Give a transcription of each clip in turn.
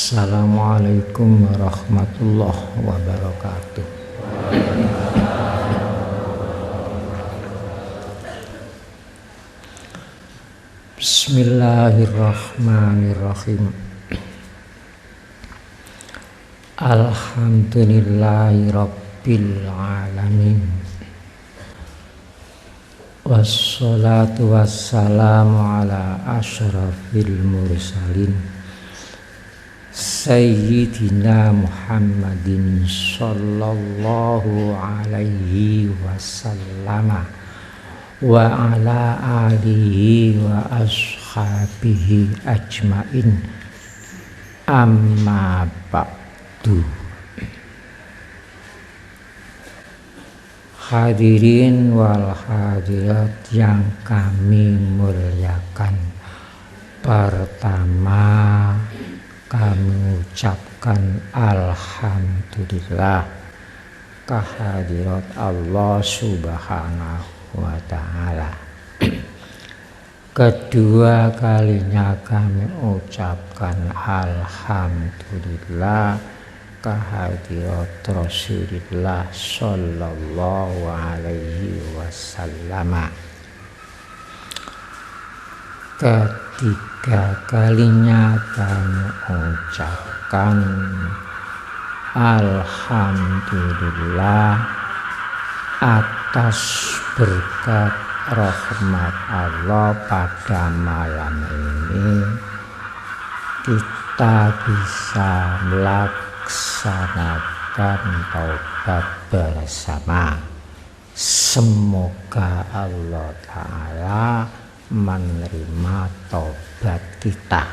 Assalamualaikum warahmatullahi wabarakatuh. Bismillahirrahmanirrahim. Alhamdulillahi rabbil alamin. Wassalatu wassalamu ala asyrafil mursalin Sayyidina Muhammadin sallallahu alaihi wasallam wa ala alihi wa ashabihi ajmain, amma ba'du. Hadirin wal hadirat yang kami muliakan, pertama kami ucapkan alhamdulillah kehadirat Allah subhanahu wa ta'ala. Kedua kalinya kami ucapkan alhamdulillah kehadirat Rasulullah sallallahu alaihi wasallam. Ketiga kalinya kami ucapkan alhamdulillah atas berkat rahmat Allah pada malam ini kita bisa melaksanakan taubat bersama. Semoga Allah Ta'ala menerima taubat kita.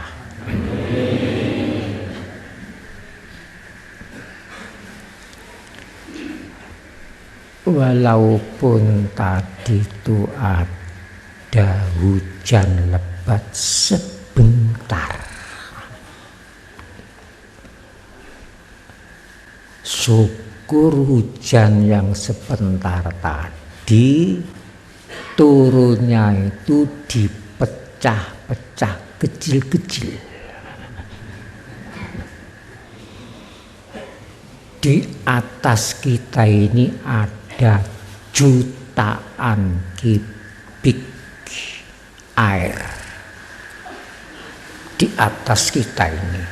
Walaupun tadi itu ada hujan lebat sebentar, syukur hujan yang sebentar tadi turunnya itu dipecah-pecah kecil-kecil. Di atas kita ini ada jutaan kubik air di atas kita ini.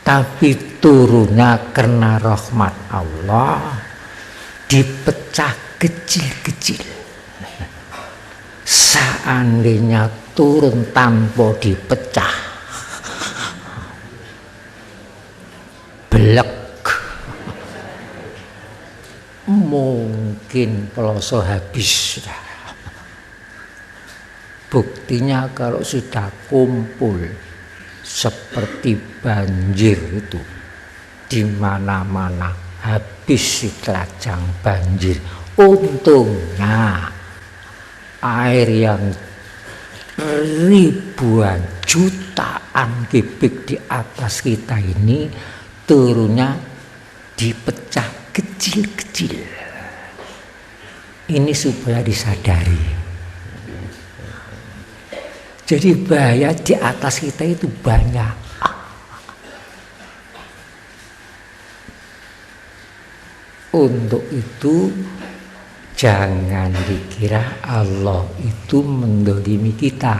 Tapi turunnya karena rahmat Allah dipecah kecil-kecil. Seandainya turun tanpa dipecah, belek, mungkin peloso habis. Buktinya kalau sudah kumpul seperti banjir itu di mana-mana habis lajang banjir. Untungnya air yang ribuan jutaan kubik di atas kita ini turunnya dipecah kecil-kecil. Ini supaya disadari. Jadi bahaya di atas kita itu banyak. Untuk itu jangan dikira Allah itu mendolimi kita.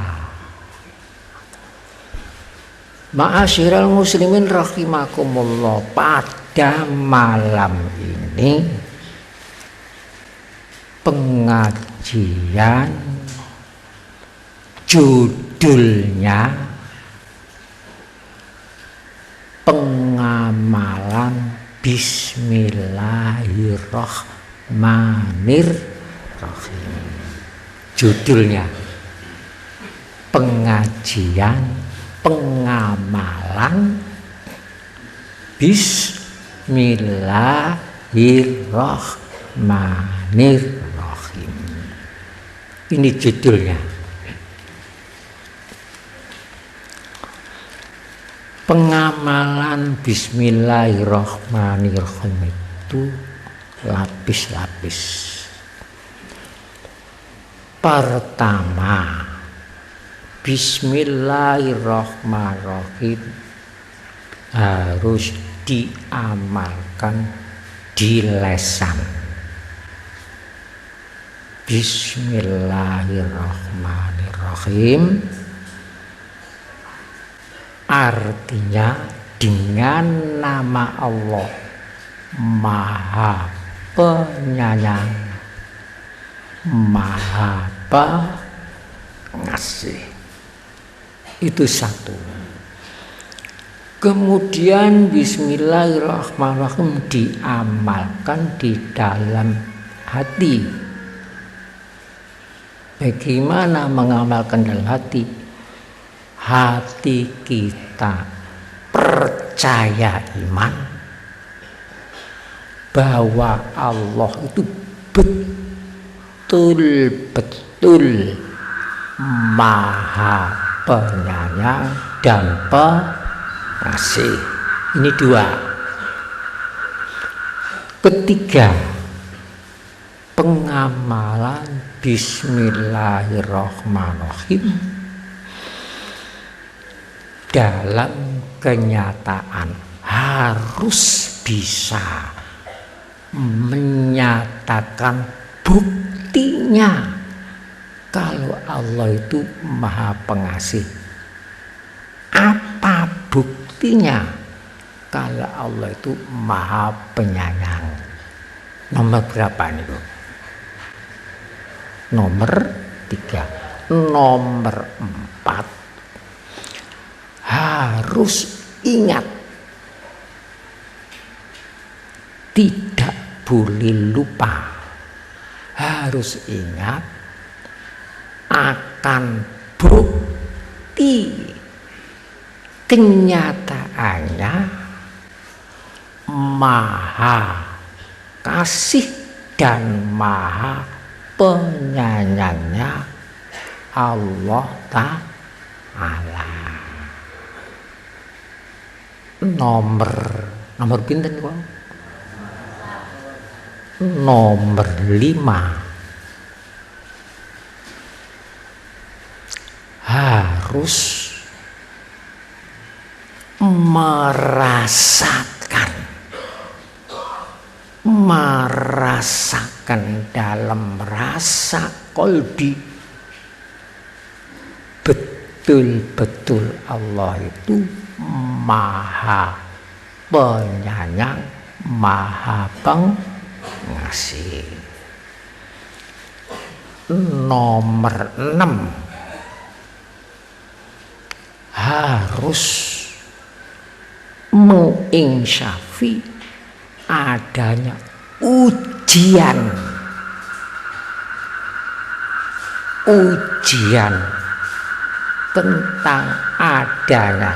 Ma'asyiral muslimin rahimakumullah, pada malam ini pengajian judulnya pengamalan Bismillahirrahmanirrahim. Judulnya pengajian pengamalan Bismillahirrahmanirrahim. Ini judulnya. Pengamalan Bismillahirrahmanirrahim itu lapis-lapis. Pertama, Bismillahirrahmanirrahim harus diamalkan di lesan. Bismillahirrahmanirrahim artinya dengan nama Allah Maha Penyayang, Maha Pengasih. Itu satu. Kemudian bismillahirrahmanirrahim diamalkan di dalam hati. Bagaimana mengamalkan dalam hati? Hati kita percaya iman bahwa Allah itu betul-betul Maha Penyayang dan Pengasih. Ini dua. Ketiga, pengamalan bismillahirrahmanirrahim dalam kenyataan harus bisa menyatakan buktinya kalau Allah itu Maha Pengasih. Apa buktinya kalau Allah itu Maha Penyayang? Nomor berapa nih, Bu? Nomor 3. Nomor 4, harus ingat, tidak boleh lupa, harus ingat akan bukti kenyataannya Maha Kasih dan Maha Penyayangnya Allah Ta'ala. Nomor pinten kok? Nomor 5, harus merasakan dalam rasa kolbi betul-betul Allah itu Maha Penyayang, Maha Pengasih. Nomor 6, harus menginsyafi adanya ujian tentang adanya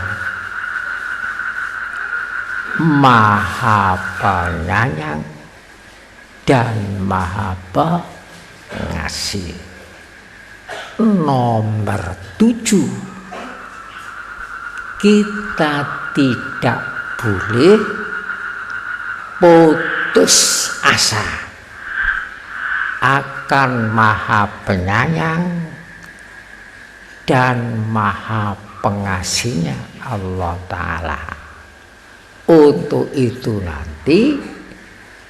Maha Penyayang dan Maha Pengasih. Nomor 7, kita tidak boleh putus asa akan Maha Penyayang dan Maha Pengasihnya Allah Ta'ala. Untuk itu nanti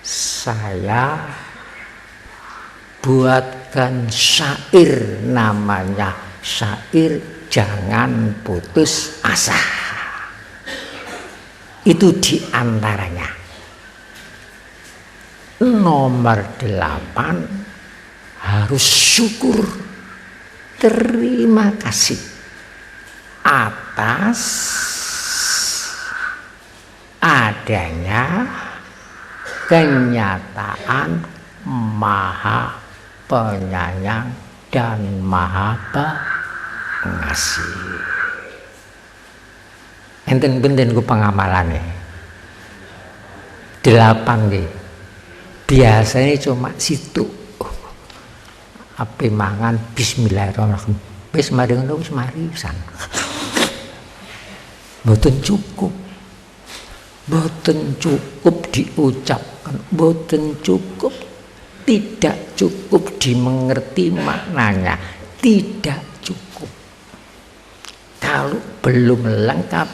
saya buatkan syair, namanya syair Jangan Putus Asa. Itu diantaranya. Nomor 8, harus syukur, terima kasih atas adanya kenyataan Maha Penyayang dan Maha Pengasih. Enten benten ku pengamalane 8 nggih. Biasanya cuma situ. Ape mangan bismillahirrahmanirrahim. Wis mari ngono wis marisan. Mboten cukup. Mboten cukup diucapkan, mboten cukup, tidak cukup dimengerti maknanya, tidak cukup. belum lengkap,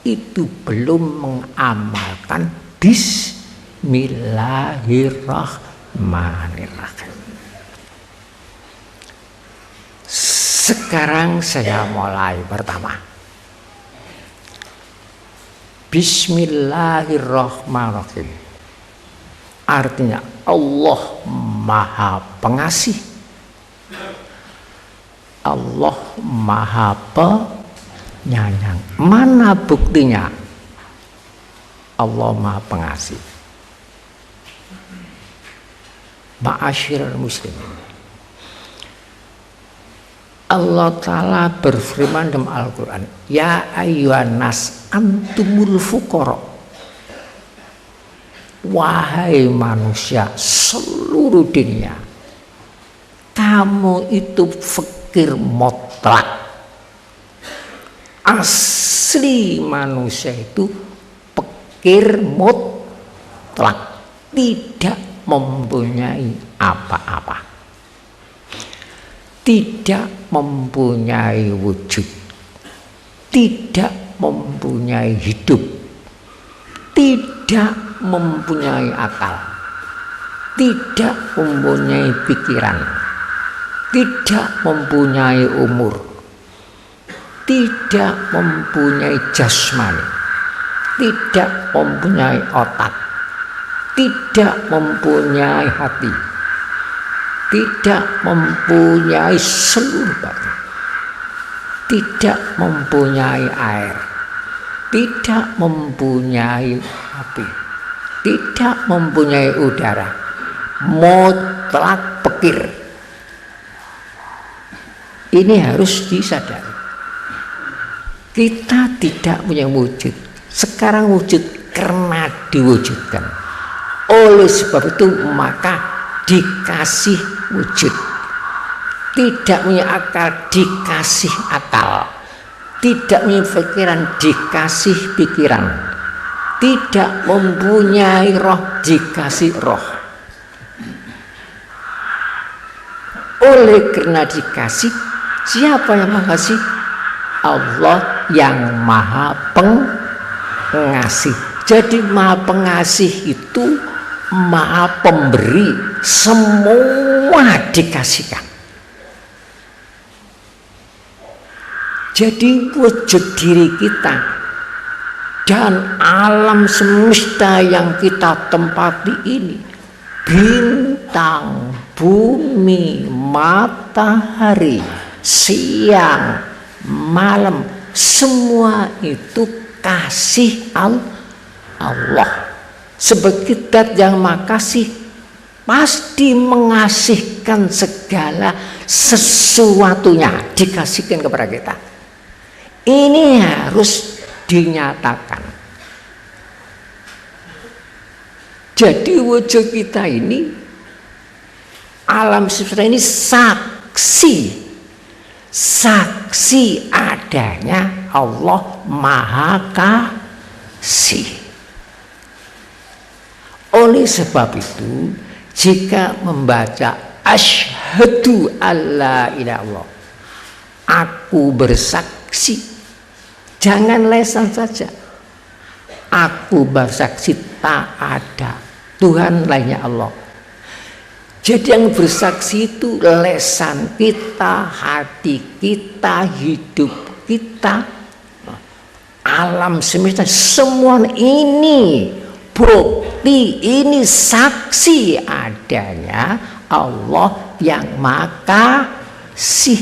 itu belum mengamalkan Bismillahirrahmanirrahim. Sekarang saya mulai pertama. Bismillahirrahmanirrahim. Artinya Allah Maha Pengasih, Allah Maha Penyayang. Mana buktinya Allah Maha Pengasih? Ma'asyiral muslimin, Allah Ta'ala berfirman dalam Al-Quran, ya ayyuhan nas antumul fuqara. Wahai manusia seluruh dunia, kamu itu fakir mutlak. Asli manusia itu fakir mutlak, tidak mempunyai apa-apa, tidak mempunyai wujud, tidak mempunyai hidup, tidak mempunyai akal, tidak mempunyai pikiran, tidak mempunyai umur, tidak mempunyai jasmani, tidak mempunyai otak, tidak mempunyai hati, tidak mempunyai seluruh badan, tidak mempunyai air, tidak mempunyai api, tidak mempunyai udara, mutlak fakir. Ini harus disadari. Kita tidak punya wujud. Sekarang wujud karena diwujudkan. Oleh sebab itu maka dikasih wujud. Tidak punya akal, dikasih akal. Tidak punya pikiran, dikasih pikiran. Tidak mempunyai roh, dikasih roh. Oleh karena dikasih, siapa yang mengasih? Allah yang Maha Pengasih. Jadi Maha Pengasih itu Maha Pemberi, semua dikasihkan. Jadi wujud diri kita dan alam semesta yang kita tempati ini, bintang, bumi, matahari, siang, malam, semua itu kasih Allah. Sebagai zat yang makasih, pasti mengasihkan segala sesuatunya, dikasihkan kepada kita. Ini harus dinyatakan. Jadi wujud kita ini, alam semesta ini saksi adanya Allah Maha Kasih. Oleh sebab itu, jika membaca asyhadu alla ilaha illallah, aku bersaksi, jangan lesan saja. Aku bersaksi tak ada Tuhan lainnya Allah. Jadi yang bersaksi itu lesan kita, hati kita, hidup kita, alam semesta, semua ini bukti, ini saksi adanya Allah yang Makasih.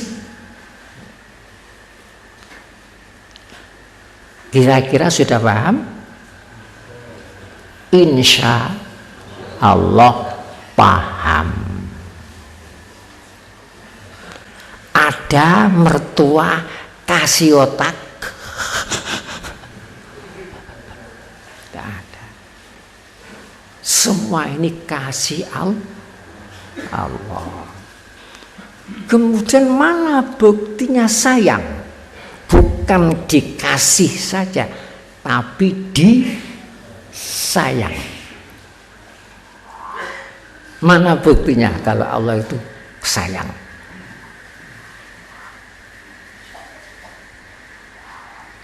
Kira-kira sudah paham? Insya Allah paham. Ada mertua kasih otak? Tidak ada. Semua ini kasih Allah. Kemudian mana buktinya sayang? Bukan dikasih saja, tapi disayang. Mana buktinya kalau Allah itu sayang?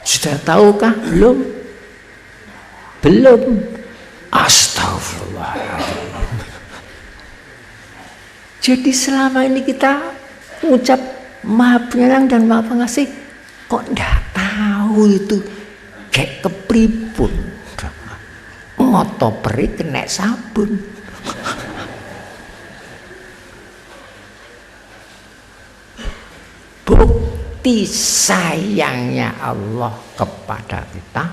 Sudah tahukah? Belum. Belum. Astagfirullah. Jadi selama ini kita mengucap Maha Penyayang dan Maha Pengasih, kok ndak tahu itu kayak kepripun. Moto peri kena sabun. Bukti sayangnya Allah kepada kita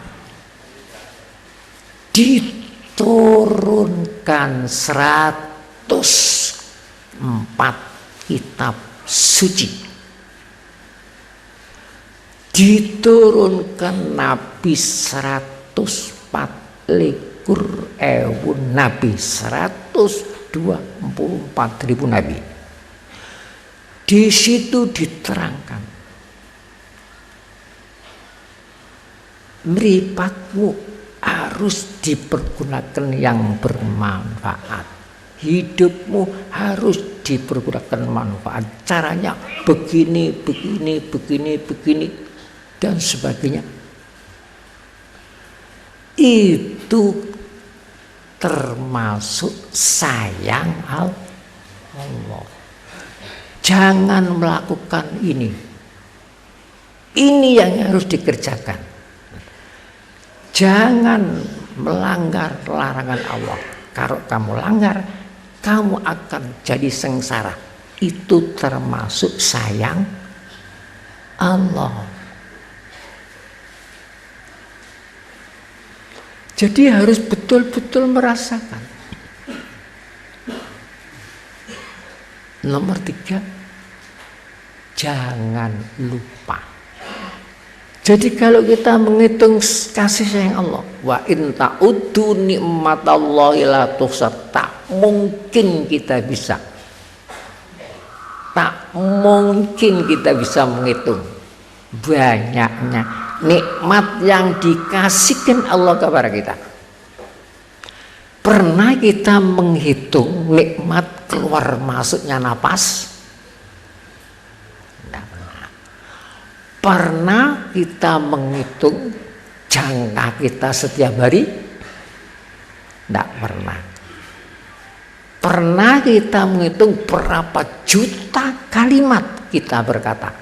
diturunkan 104 kitab suci, diturunkan Nabi 104 likur ewu Nabi, 124.000 Nabi. Di situ diterangkan mripatmu harus dipergunakan yang bermanfaat, hidupmu harus dipergunakan manfaat, caranya begini, begini, begini, begini dan sebagainya. Itu termasuk sayang Allah. Jangan melakukan ini. Ini yang harus dikerjakan. Jangan melanggar larangan Allah. Kalau kamu langgar, kamu akan jadi sengsara. Itu termasuk sayang Allah. Jadi harus betul-betul merasakan. Nomor 3, jangan lupa. Jadi kalau kita menghitung kasih sayang Allah, wa in ta'uddu ni'matallahi la tuhsa, tak mungkin kita bisa. Tak mungkin kita bisa menghitung banyaknya nikmat yang dikasihkan Allah kepada kita. Pernah kita menghitung nikmat keluar masuknya napas? Tidak pernah. Pernah kita menghitung jangka kita setiap hari? Tidak pernah. Pernah kita menghitung berapa juta kalimat kita berkata?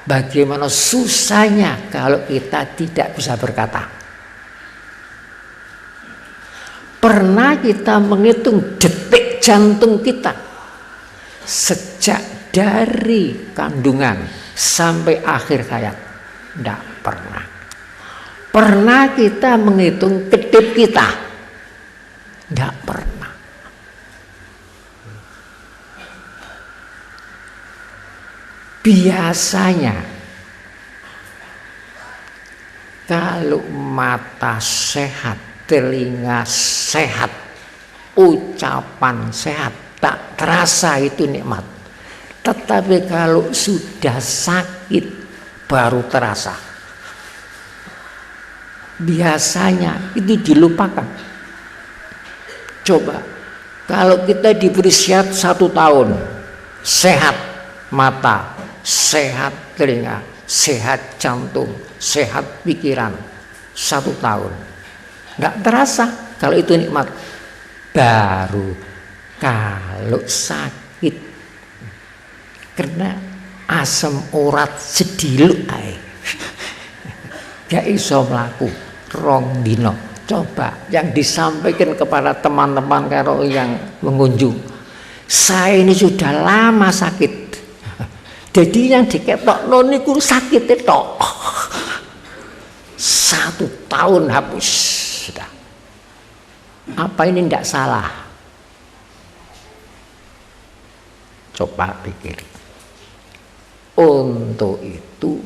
Bagaimana susahnya kalau kita tidak bisa berkata? Pernah kita menghitung detik jantung kita sejak dari kandungan sampai akhir hayat? Tidak pernah. Pernah kita menghitung kedip kita? Tidak pernah. Biasanya kalau mata sehat, telinga sehat, ucapan sehat, tak terasa itu nikmat. Tetapi kalau sudah sakit baru terasa. Biasanya itu dilupakan. Coba kalau kita diberi sehat 1 tahun, sehat mata, sehat telinga, sehat jantung, sehat pikiran, 1 tahun. Nggak terasa kalau itu nikmat. Baru kalau sakit karena asam urat sediluk ae gak iso mlaku 2 dino. Coba yang disampaikan kepada teman-teman karo yang mengunjung, saya ini sudah lama sakit, jadi yang diketokno niku sakit tok 1 tahun habis. Sudah. Apa ini tidak salah? Coba pikir. Untuk itu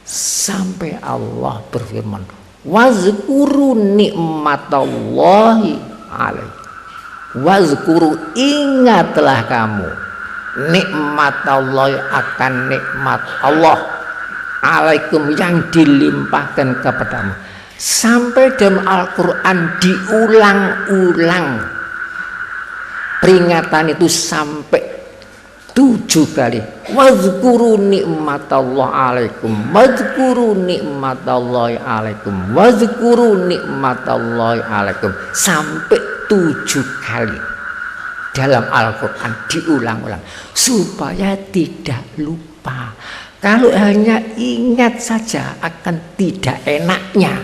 sampai Allah berfirman, wazkuru nikmatallahi alaihi. Wazkuru, ingatlah kamu nikmatallahi, akan nikmat Allah alaikum yang dilimpahkan kepadamu. Sampai dalam Al-Quran diulang-ulang peringatan itu sampai 7 kali. Wazkuru nikmatallahi alaikum, wazkuru nikmatallahi alaikum, wazkuru nikmatallahi alaikum, sampai 7 kali dalam Al-Quran diulang-ulang supaya tidak lupa. Kalau hanya ingat saja akan tidak enaknya,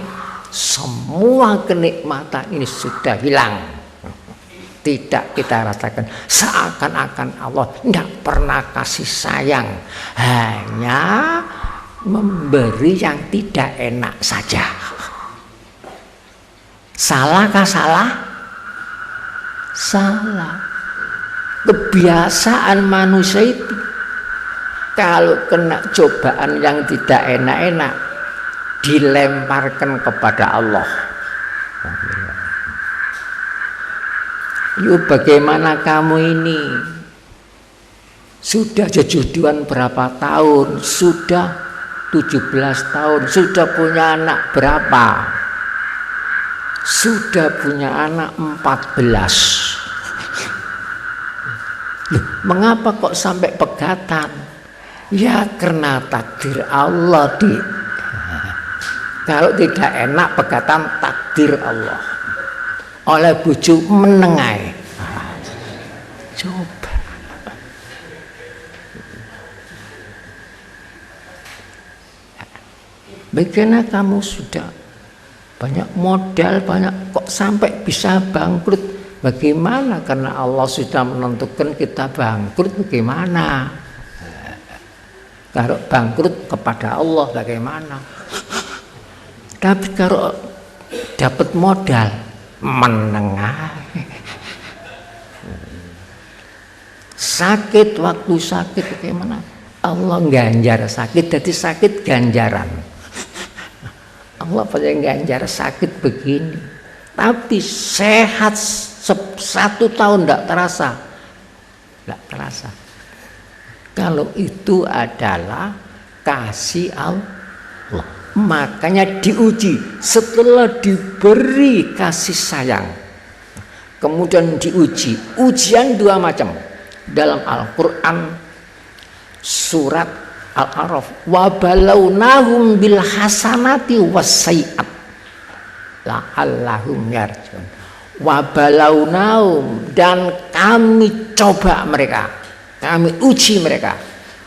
semua kenikmatan ini sudah hilang. Tidak kita rasakan, seakan-akan Allah tidak pernah kasih sayang, hanya memberi yang tidak enak saja. Salahkah salah? Salah. Kebiasaan manusia itu kalau kena cobaan yang tidak enak-enak dilemparkan kepada Allah. Yuk, bagaimana kamu ini? Sudah jodohan berapa tahun? Sudah 17 tahun. Sudah punya anak berapa? Sudah punya anak 14. Loh, mengapa kok sampai pegatan? Ya karena takdir Allah, Kalau tidak enak pegatan takdir Allah. Oleh bojo menengai. Coba. Bagaimana kamu sudah banyak modal, banyak kok sampai bisa bangkrut? Bagaimana? Karena Allah sudah menentukan kita bangkrut, bagaimana? Kalau bangkrut kepada Allah bagaimana? Tapi kalau dapat modal menengah, sakit, waktu sakit bagaimana? Allah ganjar sakit, jadi sakit ganjaran. Allah pada ganjar sakit begini, tapi sehat 1 tahun tidak terasa, tidak terasa. Kalau itu adalah kasih Allah, makanya diuji setelah diberi kasih sayang. Kemudian diuji, ujian 2 macam dalam Al-Quran surat Al-A'raf. Wa balawnahum bil hasanati wassayiat la'allahum yarji'un. Wa balawnahum, dan kami coba mereka, kami uji mereka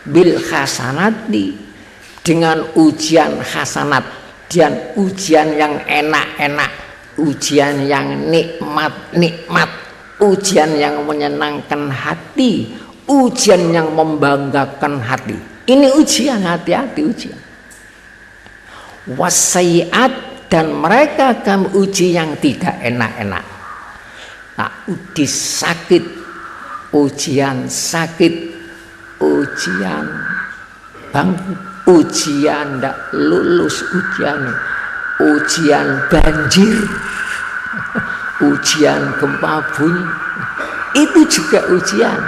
bil hasanati, dengan ujian hasanat, dan ujian yang enak-enak, ujian yang nikmat-nikmat, ujian yang menyenangkan hati, ujian yang membanggakan hati. Ini ujian, hati-hati ujian. Wasaiat, dan mereka kami uji yang tidak enak-enak. Nah, uji sakit, ujian sakit, ujian bangkrut, ujian tidak lulus, ujian banjir, ujian gempa bumi, itu juga ujian.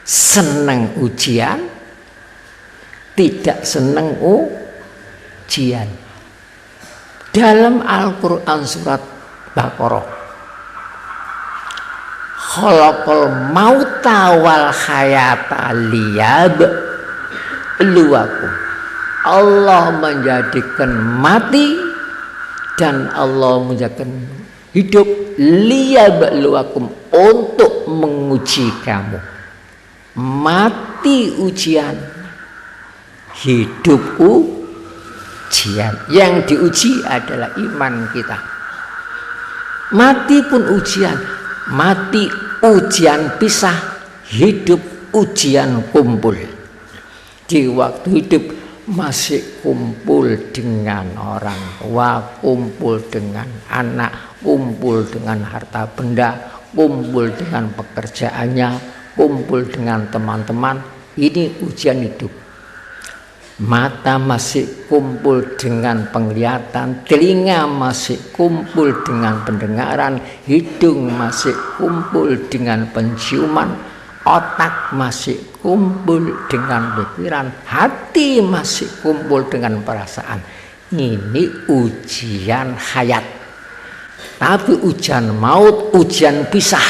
Senang ujian, tidak senang ujian. Dalam Al-Quran surat Baqarah, khalaqal mauta wal hayata liyabluwakum. Allah menjadikan mati dan Allah menjadikan hidup liyabluwakum, untuk menguji kamu. Mati ujian, hidup ujian. Yang diuji adalah iman kita. Mati pun ujian, mati ujian pisah, hidup ujian kumpul. Di waktu hidup masih kumpul dengan orang tua, kumpul dengan anak, kumpul dengan harta benda, kumpul dengan pekerjaannya, kumpul dengan teman-teman. Ini ujian hidup. Mata masih kumpul dengan penglihatan, telinga masih kumpul dengan pendengaran, hidung masih kumpul dengan penciuman, otak masih kumpul dengan pikiran, hati masih kumpul dengan perasaan. Ini ujian hayat. Tapi ujian maut, ujian pisah.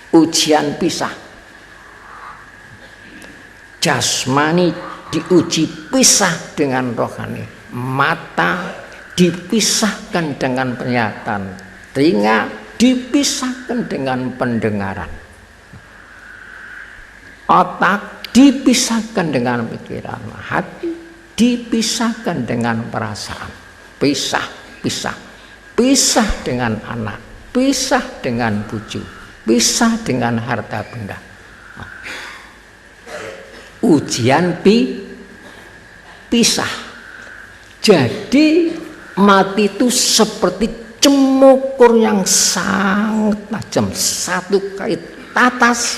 Ujian pisah. Jasmani diuji pisah dengan rohani. Mata dipisahkan dengan penglihatan. Telinga dipisahkan dengan pendengaran. Otak dipisahkan dengan pikiran. Hati dipisahkan dengan perasaan. Pisah dengan anak, pisah dengan bojo, pisah dengan harta benda. Ujian pisah. Jadi mati itu seperti cemukur yang sangat tajam, satu kali tatas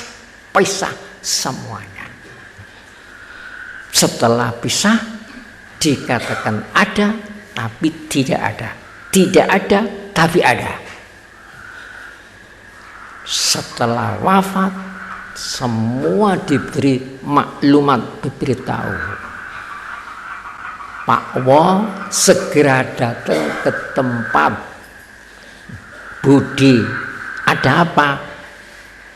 pisah semuanya. Setelah pisah dikatakan ada tapi tidak ada, tidak ada tapi ada. Setelah wafat semua diberi maklumat, diberitahu. Pak Wo segera datang ke tempat Budi. Ada apa?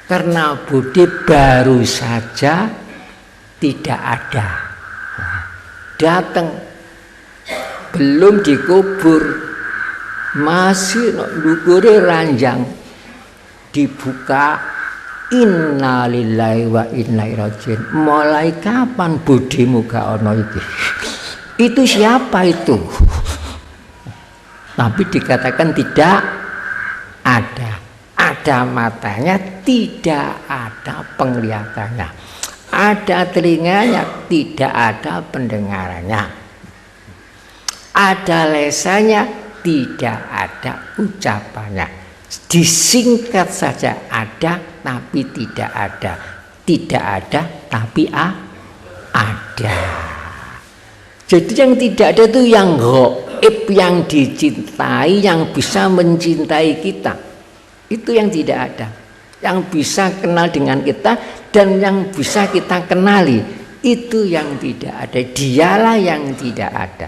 Karena Budi baru saja tidak ada. Datang belum dikubur, masih ndukure ranjang, dibuka, innalillahi wa inna ilaihi rajiun. Mulai kapan budimu gak ono iki? Itu siapa itu? Tapi dikatakan tidak ada. Ada matanya, tidak ada penglihatannya. Ada telinganya, tidak ada pendengarannya. Ada lesannya, tidak ada ucapannya. Disingkat saja, ada tapi tidak ada. Tidak ada tapi ada. Jadi yang tidak ada itu yang gaib, yang dicintai, yang bisa mencintai kita. Itu yang tidak ada. Yang bisa kenal dengan kita dan yang bisa kita kenali. Itu yang tidak ada. Dialah yang tidak ada.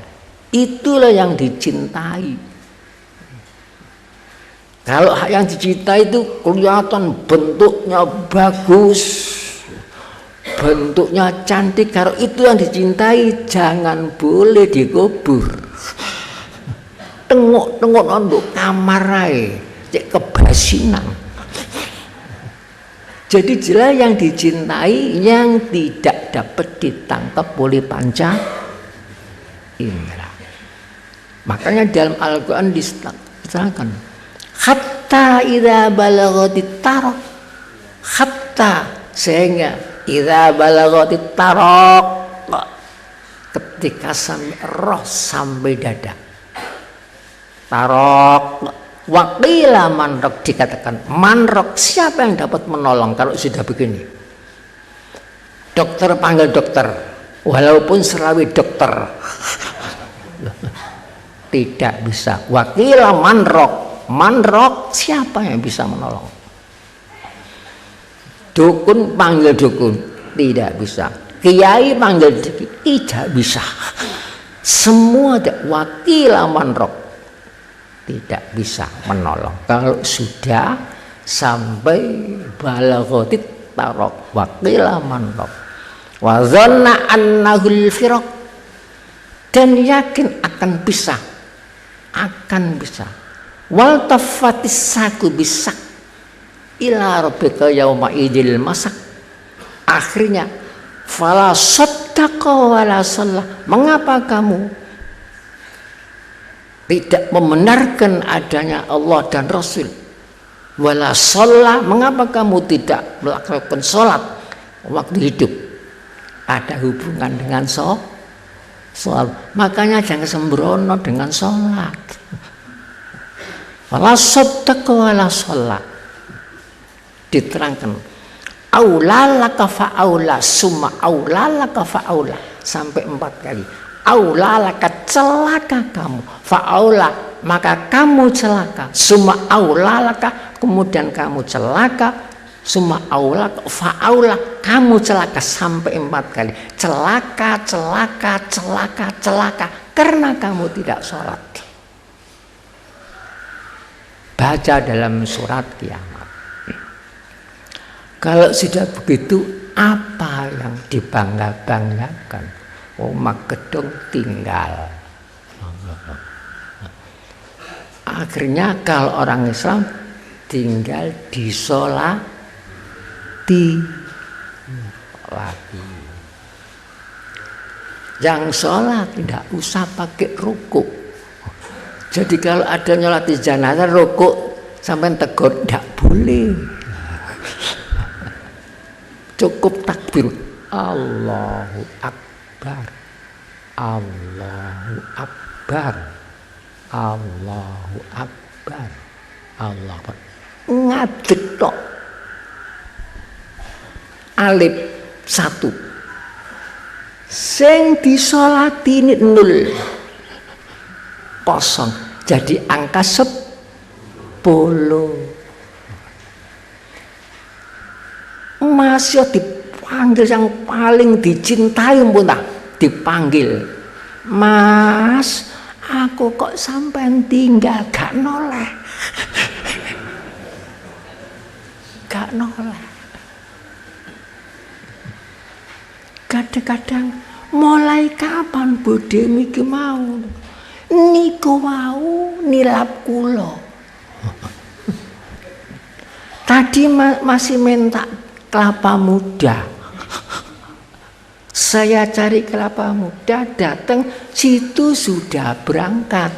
Itulah yang dicintai. Kalau yang dicintai itu kelihatan bentuknya bagus, bentuknya cantik. Kalau itu yang dicintai, jangan boleh dikubur. Tengok-tengok untuk kamar aja, cek kebasinan. Jadi jelas yang dicintai yang tidak dapat ditangkap oleh panca indera. Makanya dalam Al-Quran diterangkan, hatta idza balaghatit taraq, hatta sehingga idza balaghatit taraq, ketika sampai roh sampai dada. Taraq waqila manrok, dikatakan manrok, siapa yang dapat menolong kalau sudah begini? Dokter panggil dokter, walaupun selawi dokter tidak bisa. Waqila manrok, manrok siapa yang bisa menolong? Dukun panggil dukun, tidak bisa. Kiai panggil tidak bisa. Semua waqila manrok, tidak bisa menolong. Kalau sudah sampai balaghatit taraq waqila manraq wa dhanna annahul firaq, dan yakin akan bisa, wal tafatis saku bisak ila rabbika yauma idil masak. Akhirnya fala saddaqa wala shalla, mengapa kamu tidak membenarkan adanya Allah dan Rasul? Wala sholat, mengapa kamu tidak melakukan sholat waktu hidup? Ada hubungan dengan sholat. Makanya jangan sembrono dengan sholat. Wala shaddaqa wala sholat. Diterangkan, aula laka fa'aula summa aula laka fa'aula, sampai 4 kali. Aula laka, celaka kamu, fa'aula maka kamu celaka, summa aula laka kemudian kamu celaka, summa aula fa'aula kamu celaka, sampai 4 kali. Celaka, celaka, celaka, celaka karena kamu tidak sholat. Baca dalam surat Kiamat. Kalau sudah begitu, apa yang dibangga-banggakan? Omah gedung tinggal. Akhirnya kalau orang Islam tinggal disolati lagi. Yang sholat tidak usah pakai rukuk. Jadi kalau ada nyolati jenazah rukuk sampai tegur tidak boleh. Cukup takbir Allahu Akbar, Allahu Akbar, Allahu Akbar, Allahu Akbar. Ngadeg tok. Alif 1. Sing disolati ini 0. Kosong. Jadi angka 10. Masih dipanggil yang paling dicintai pun tak dipanggil. Mas, aku kok sampai tinggal gak noleh. Gak noleh. Kadang-kadang mulai kapan budhe miki mau? Niku wau nilap kula. Tadi masih minta kelapa muda. Saya cari kelapa muda, datang situ sudah berangkat,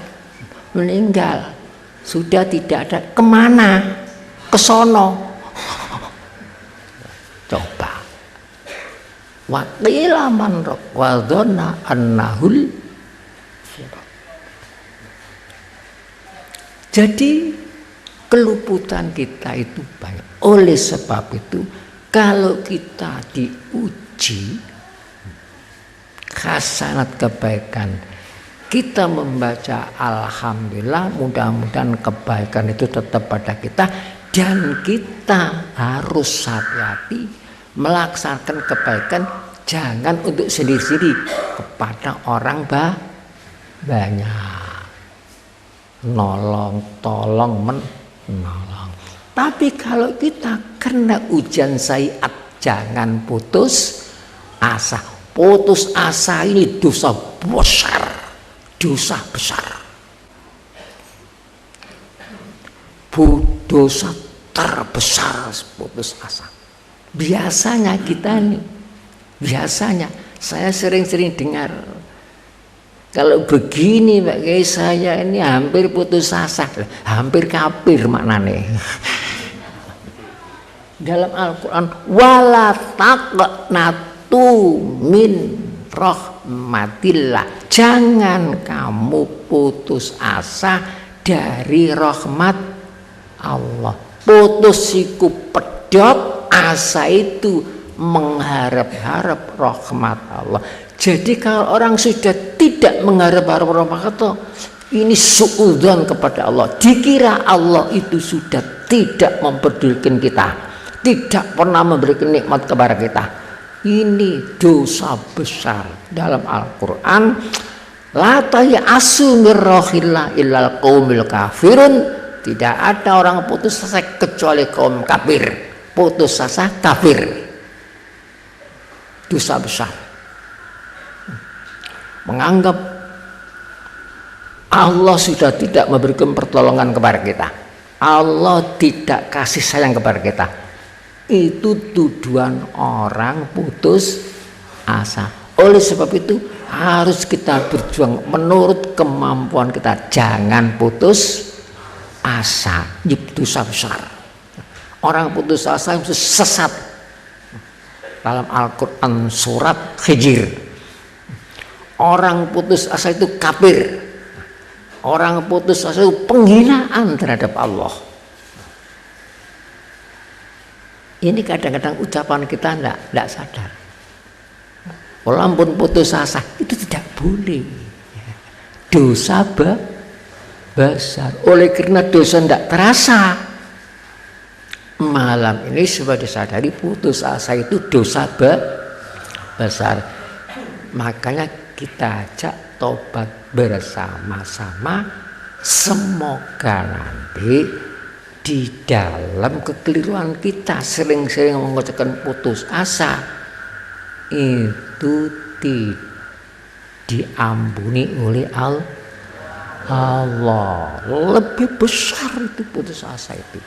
meninggal, sudah tidak ada. Kemana? Kesono. Coba. Waqila man wadonna annahul. Jadi keluputan kita itu banyak. Oleh sebab itu, kalau kita diuji hasanat kebaikan, kita membaca alhamdulillah, mudah-mudahan kebaikan itu tetap pada kita, dan kita harus hati-hati melaksanakan kebaikan, jangan untuk sendiri-sendiri, kepada orang banyak. Nolong, tolong, menolong. Tapi kalau kita kena ujian sayiat, jangan putus asa. Putus asa ini dosa besar, dosa besar. Dosa terbesar putus asa. Biasanya kita nih, saya sering-sering dengar, kalau begini Pak Kiai, saya ini hampir putus asa, hampir kafir maknanya. Dalam Al-Quran, wala taqnatu min rahmatillah, jangan kamu putus asa dari rahmat Allah. Putus siku pedot, asa itu mengharap-harap rahmat Allah. Jadi kalau orang sudah tidak mengharap-harap rahmat Allah, ini suudzon kepada Allah. Dikira Allah itu sudah tidak mempedulikan kita, tidak pernah memberikan nikmat kepada kita. Ini dosa besar. Dalam Al-Quran, la ta'asu mir rahillah illal qaumil kafirun, tidak ada orang putus asa kecuali kaum kafir. Putus asa kafir, dosa besar. Menganggap Allah sudah tidak memberikan pertolongan kepada kita, Allah tidak kasih sayang kepada kita, itu tuduhan orang putus asa. Oleh sebab itu harus kita berjuang menurut kemampuan kita, jangan putus asa. Itu dosa besar. Orang putus asa itu sesat. Dalam Al-Quran surat Hijr, orang putus asa itu kafir. Orang putus asa itu penghinaan terhadap Allah. Ini kadang-kadang ucapan kita tidak sadar. Walaupun putus asa itu tidak boleh. Dosa besar. Oleh karena dosa tidak terasa, malam ini sudah disadari putus asa itu dosa besar. Makanya kita ajak tobat bersama-sama. Semoga nanti di dalam kekeliruan kita sering-sering mengucapkan putus asa, itu diampuni oleh Allah. Lebih besar itu putus asa itu.